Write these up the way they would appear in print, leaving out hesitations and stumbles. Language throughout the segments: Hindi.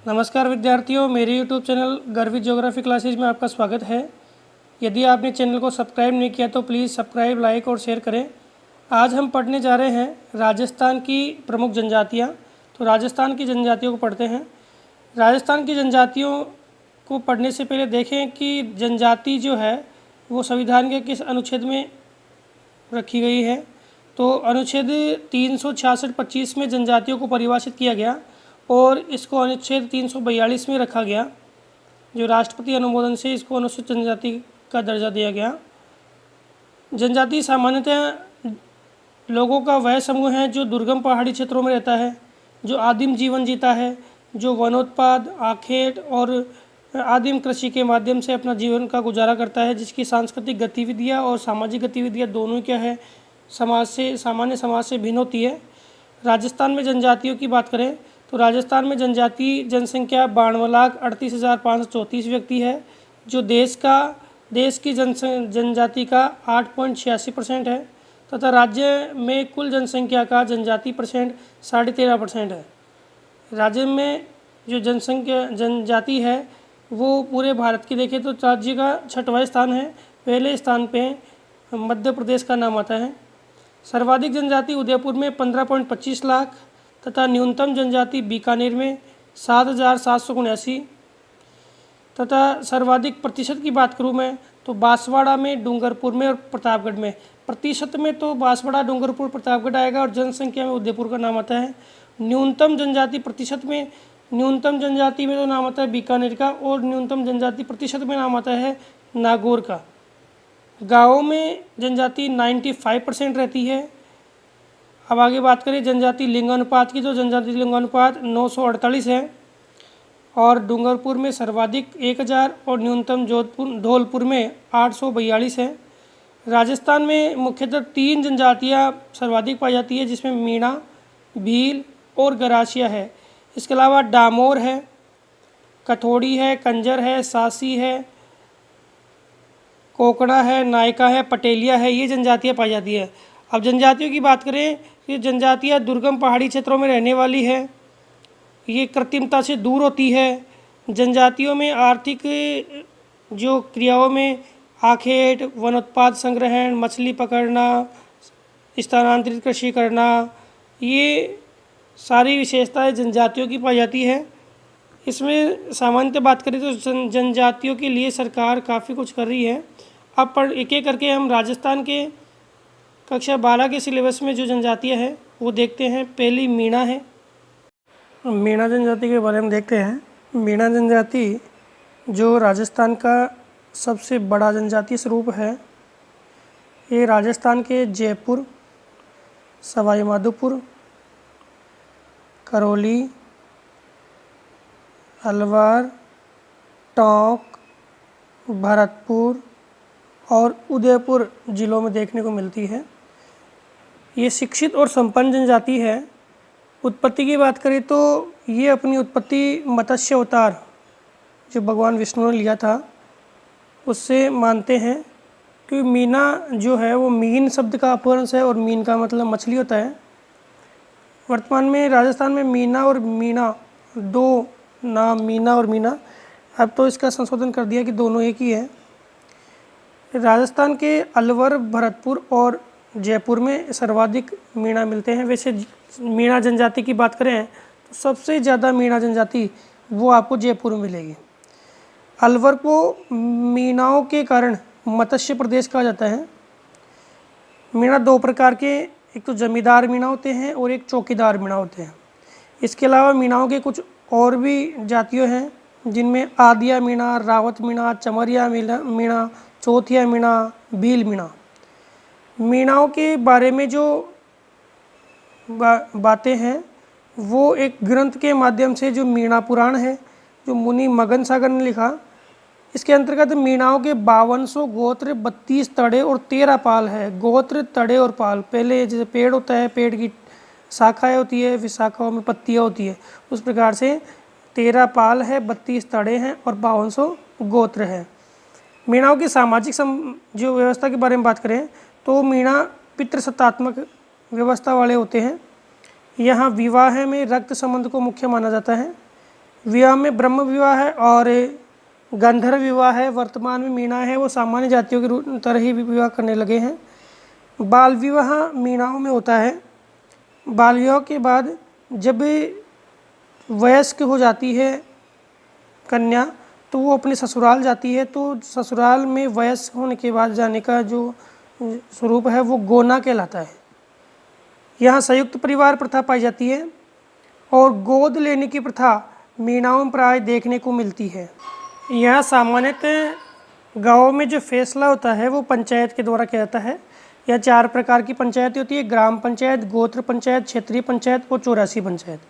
नमस्कार विद्यार्थियों, मेरे YouTube चैनल गर्वित ज्योग्राफी क्लासेज में आपका स्वागत है। यदि आपने चैनल को सब्सक्राइब नहीं किया तो प्लीज़ सब्सक्राइब, लाइक और शेयर करें। आज हम पढ़ने जा रहे हैं राजस्थान की प्रमुख जनजातियाँ। तो राजस्थान की जनजातियों को पढ़ते हैं। राजस्थान की जनजातियों को पढ़ने से पहले देखें कि जनजाति जो है वो संविधान के किस अनुच्छेद में रखी गई है। तो अनुच्छेद 366-25 में जनजातियों को परिभाषित किया गया और इसको अनुच्छेद 342 में रखा गया, जो राष्ट्रपति अनुमोदन से इसको अनुसूचित जनजाति का दर्जा दिया गया। जनजाति सामान्यतः लोगों का वह समूह है जो दुर्गम पहाड़ी क्षेत्रों में रहता है, जो आदिम जीवन जीता है, जो वनोत्पाद, आखेट और आदिम कृषि के माध्यम से अपना जीवन का गुजारा करता है, जिसकी सांस्कृतिक गतिविधियाँ और सामाजिक गतिविधियाँ दोनों क्या है सामान्य समाज से भिन्न होती है। राजस्थान में जनजातियों की बात करें तो राजस्थान में जनजाति जनसंख्या 92,38,534 व्यक्ति है, जो देश की जनजाति का 8.86% है तथा राज्य में कुल जनसंख्या का जनजाति परसेंट 13.5% है। राज्य में जो जनजाति है वो पूरे भारत की देखें तो राज्य का 6वां स्थान है। पहले स्थान पे मध्य प्रदेश का नाम आता है। सर्वाधिक जनजाति उदयपुर में 15.25 लाख तथा न्यूनतम जनजाति बीकानेर में 7,779 तथा सर्वाधिक प्रतिशत की बात करूँ मैं तो बांसवाड़ा में, डूंगरपुर में और प्रतापगढ़ में। प्रतिशत में तो बांसवाड़ा, डूंगरपुर, प्रतापगढ़ आएगा और जनसंख्या में उदयपुर का नाम आता है। न्यूनतम जनजाति प्रतिशत में, न्यूनतम जनजाति में तो नाम आता है बीकानेर का और न्यूनतम जनजाति प्रतिशत में नाम आता है नागौर का। गाँवों में जनजाति 95% रहती है। अब आगे बात करें जनजाति लिंगानुपात की, तो जनजाति लिंगानुपात 948 है और डूंगरपुर में सर्वाधिक 1000 और न्यूनतम धौलपुर में 842 है। राजस्थान में मुख्यतः 3 जनजातियां सर्वाधिक पाई जाती है, जिसमें मीणा, भील और गरासिया है। इसके अलावा डामोर है, कथोड़ी है, कंजर है, सासी है, कोकड़ा है, नायका है, पटेलिया है, ये जनजातियाँ पाई जाती है। अब जनजातियों की बात करें, ये जनजातियाँ दुर्गम पहाड़ी क्षेत्रों में रहने वाली है, ये कृत्रिमता से दूर होती है। जनजातियों में आर्थिक जो क्रियाओं में आखेट, वनोत्पाद संग्रहण, मछली पकड़ना, स्थानांतरित कृषि करना, ये सारी विशेषताएं जनजातियों की पाई जाती है। इसमें सामान्यतः बात करें तो जनजातियों के लिए सरकार काफ़ी कुछ कर रही है। अब एक एक करके हम राजस्थान के कक्षा 12 के सिलेबस में जो जनजातियाँ हैं वो देखते हैं। पहली मीणा है। मीणा जनजाति के बारे में देखते हैं। मीणा जनजाति जो राजस्थान का सबसे बड़ा जनजातीय स्वरूप है, ये राजस्थान के जयपुर, सवाई माधोपुर, करौली, अलवर, टोंक, भरतपुर और उदयपुर जिलों में देखने को मिलती है। ये शिक्षित और संपन्न जनजाति है। उत्पत्ति की बात करें तो ये अपनी उत्पत्ति मत्स्य अवतार जो भगवान विष्णु ने लिया था उससे मानते हैं, क्योंकि मीना जो है वो मीन शब्द का अपभ्रंश है और मीन का मतलब मछली होता है। वर्तमान में राजस्थान में मीना और मीणा दो नाम, मीना और मीना, अब तो इसका संशोधन कर दिया कि दोनों एक ही है। राजस्थान के अलवर, भरतपुर और जयपुर में सर्वाधिक मीणा मिलते हैं। वैसे मीणा जनजाति की बात करें तो सबसे ज़्यादा मीणा जनजाति वो आपको जयपुर में मिलेगी। अलवर को मीणाओं के कारण मत्स्य प्रदेश कहा जाता है। मीणा 2 प्रकार के, एक तो जमींदार मीणा होते हैं और एक चौकीदार मीणा होते हैं। इसके अलावा मीणाओं के कुछ और भी जातियाँ हैं, जिनमें आदिया मीणा, रावत मीणा, चमरिया मीणा, चौथिया मीणा, भील मीणा। मीणाओं के बारे में जो बातें हैं वो एक ग्रंथ के माध्यम से, जो मीणा पुराण है, जो मुनि मगन सागर ने लिखा, इसके अंतर्गत मीणाओं के 5200 गोत्र, 32 तड़े और 13 पाल है। गोत्र, तड़े और पाल, पहले जैसे पेड़ होता है, पेड़ की शाखाएँ होती है, फिर शाखाओं में पत्तियाँ होती है, उस प्रकार से 13 पाल है, 32 तड़े हैं और 5200 गोत्र है। मीणाओं की सामाजिक जो व्यवस्था के बारे में बात करें तो मीणा पितृसत्तात्मक व्यवस्था वाले होते हैं। यहाँ विवाह में रक्त संबंध को मुख्य माना जाता है। विवाह में ब्रह्म विवाह है और गंधर्व विवाह है। वर्तमान में मीणा है वो सामान्य जातियों की तरह ही विवाह करने लगे हैं। बाल विवाह मीणाओं में होता है। बाल विवाह के बाद जब वयस्क हो जाती है कन्या तो वो अपने ससुराल जाती है। तो ससुराल में वयस्क होने के बाद जाने का जो स्वरूप है वो गोना कहलाता है। यहाँ संयुक्त परिवार प्रथा पाई जाती है और गोद लेने की प्रथा मीणाओं में प्राय देखने को मिलती है। यहाँ सामान्यतः गाँव में जो फैसला होता है वो पंचायत के द्वारा किया जाता है। यह 4 प्रकार की पंचायत होती है: ग्राम पंचायत, गोत्र पंचायत, क्षेत्रीय पंचायत और चौरासी पंचायत।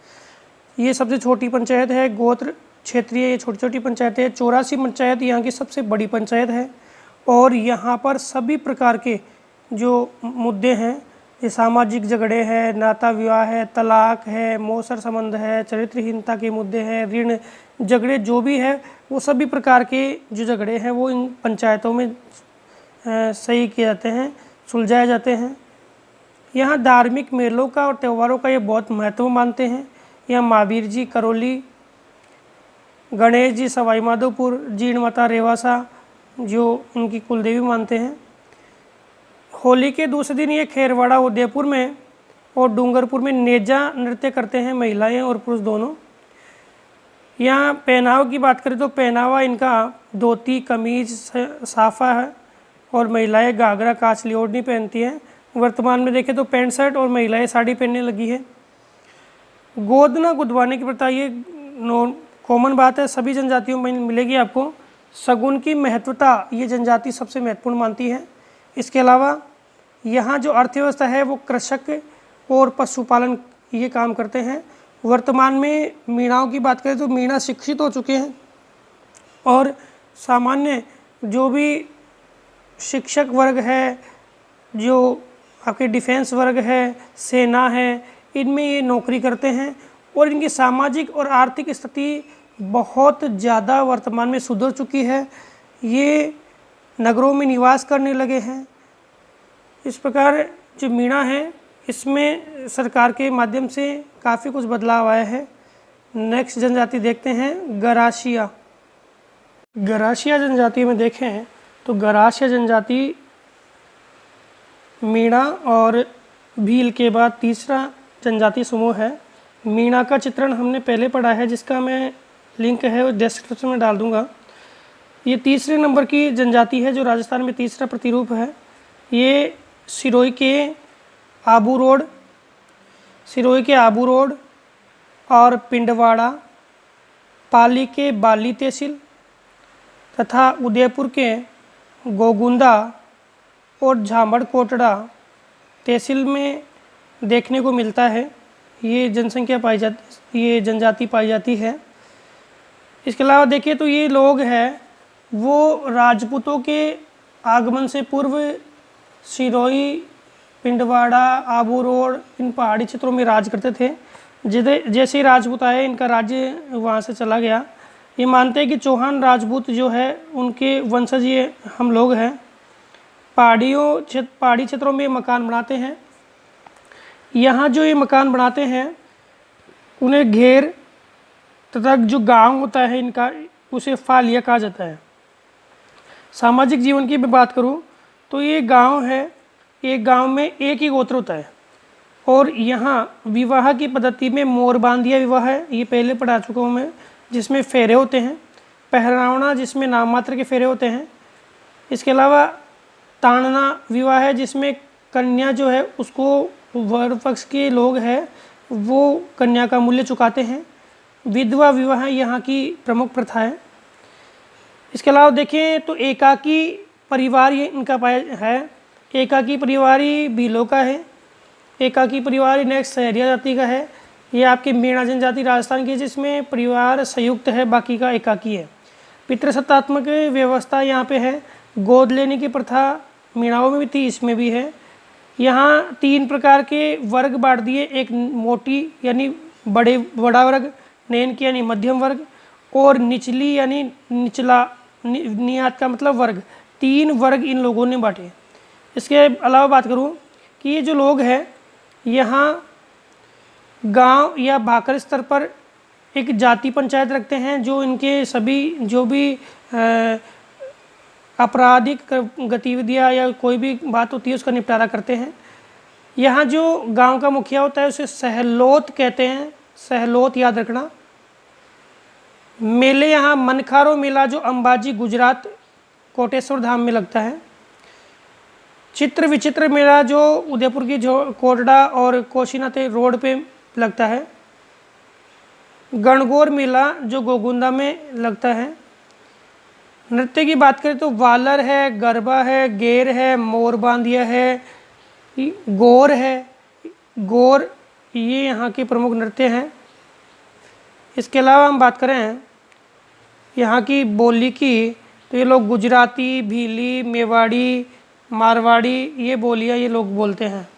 ये सबसे छोटी पंचायत है। गोत्र क्षेत्रीय ये छोटी छोटी पंचायत है। चौरासी पंचायत यहाँ की सबसे बड़ी पंचायत है और यहाँ पर सभी प्रकार के जो मुद्दे हैं, ये सामाजिक झगड़े हैं, नाता विवाह है, तलाक है, मौसर संबंध है, चरित्रहीनता के मुद्दे हैं, ऋण झगड़े जो भी है वो सभी प्रकार के जो झगड़े हैं वो इन पंचायतों में सही किए जाते हैं, सुलझाए जाते हैं। यहाँ धार्मिक मेलों का और त्योहारों का ये बहुत महत्व मानते हैं। यहाँ महावीर जी करौली, गणेश जी सवाई माधोपुर, जीण माता रेवासा जो उनकी कुलदेवी मानते हैं। होली के दूसरे दिन ये खेरवाड़ा उदयपुर में और डूंगरपुर में नेजा नृत्य करते हैं महिलाएं और पुरुष दोनों। यहाँ पहनावा की बात करें तो पहनावा इनका धोती, कमीज, साफा है और महिलाएं घाघरा, काचली ओढ़नी पहनती हैं। वर्तमान में देखें तो पैंट शर्ट और महिलाएं साड़ी पहनने लगी है। गोदना गुदवाने की प्रथा ये कॉमन बात है, सभी जनजातियों में मिलेगी आपको। शगुन की महत्वता ये जनजाति सबसे महत्वपूर्ण मानती है। इसके अलावा यहाँ जो अर्थव्यवस्था है वो कृषक और पशुपालन ये काम करते हैं। वर्तमान में मीणाओं की बात करें तो मीणा शिक्षित हो चुके हैं और सामान्य जो भी शिक्षक वर्ग है, जो आपके डिफेंस वर्ग है, सेना है, इनमें ये नौकरी करते हैं और इनकी सामाजिक और आर्थिक स्थिति बहुत ज़्यादा वर्तमान में सुधर चुकी है। ये नगरों में निवास करने लगे हैं। इस प्रकार जो मीणा है इसमें सरकार के माध्यम से काफ़ी कुछ बदलाव आया है। नेक्स्ट जनजाति देखते हैं गरासिया। गरासिया जनजाति में देखें तो गरासिया जनजाति मीणा और भील के बाद तीसरा जनजाति समूह है। मीणा का चित्रण हमने पहले पढ़ा है जिसका मैं लिंक है वो डिस्क्रिप्शन में डाल दूंगा। ये तीसरे नंबर की जनजाति है जो राजस्थान में तीसरा प्रतिरूप है। ये सिरोही के आबू रोड और पिंडवाड़ा, पाली के बाली तहसील तथा उदयपुर के गोगुंदा और झामड़ कोटड़ा तहसील में देखने को मिलता है। ये ये जनजाति पाई जाती है। इसके अलावा देखिए तो ये लोग हैं वो राजपूतों के आगमन से पूर्व सिरोही, पिंडवाड़ा, आबू रोड इन पहाड़ी क्षेत्रों में राज करते थे। जैसे ही राजपूत आए इनका राज्य वहाँ से चला गया। ये मानते हैं कि चौहान राजपूत जो है उनके वंशज ये हम लोग हैं। पहाड़ी क्षेत्रों में मकान बनाते हैं। यहाँ जो ये मकान बनाते हैं उन्हें घेर तथा जो गांव होता है इनका उसे फालिया कहा जाता है। सामाजिक जीवन की मैं बात करूँ तो ये गांव है, एक गांव में एक ही गोत्र होता है और यहाँ विवाह की पद्धति में मोरबांदिया विवाह है, ये पहले पढ़ा चुका हूँ मैं, जिसमें फेरे होते हैं। पहरावना जिसमें नाम मात्र के फेरे होते हैं। इसके अलावा ताड़ना विवाह है जिसमें कन्या जो है उसको वर पक्ष के लोग हैं वो कन्या का मूल्य चुकाते हैं। विधवा विवाह यहाँ की प्रमुख प्रथा है। इसके अलावा देखें तो एकाकी परिवार ये इनका पाया है। एकाकी परिवारी भीलों का है। एकाकी परिवार नेक्स्ट सहरिया जाति का है। ये आपकी मीणा जनजाति राजस्थान की जिसमें परिवार संयुक्त है, बाकी का एकाकी है। पितृसत्तात्मक व्यवस्था यहाँ पे है। गोद लेने की प्रथा मीणाओं में भी थी, इसमें भी है। यहाँ 3 प्रकार के वर्ग बांट दिए, एक मोटी यानी बड़ा वर्ग, नैन यानी मध्यम वर्ग और निचली यानी निचला नियात का मतलब वर्ग। 3 वर्ग इन लोगों ने बांटे। इसके अलावा बात करूँ कि ये जो लोग हैं यहाँ गांव या भाकर स्तर पर एक जाति पंचायत रखते हैं जो इनके सभी जो भी आपराधिक गतिविधियां या कोई भी बात होती है उसका निपटारा करते हैं। यहाँ जो गांव का मुखिया होता है उसे सहलोत कहते हैं, सहलोत याद रखना। मेले यहाँ मनखारो मेला जो अंबाजी गुजरात कोटेश्वर धाम में लगता है। चित्र विचित्र मेला जो उदयपुर की जो कोटड़ा और कोशीनाथे रोड पे लगता है। गणगौर मेला जो गोगुंदा में लगता है। नृत्य की बात करें तो वालर है, गरबा है, गेर है, मोर बांधिया है, गौर है। गौर ये यहाँ के प्रमुख नृत्य हैं। इसके अलावा हम बात करें यहाँ की बोली की तो ये लोग गुजराती, भीली, मेवाड़ी, मारवाड़ी ये बोलियाँ ये लोग बोलते हैं।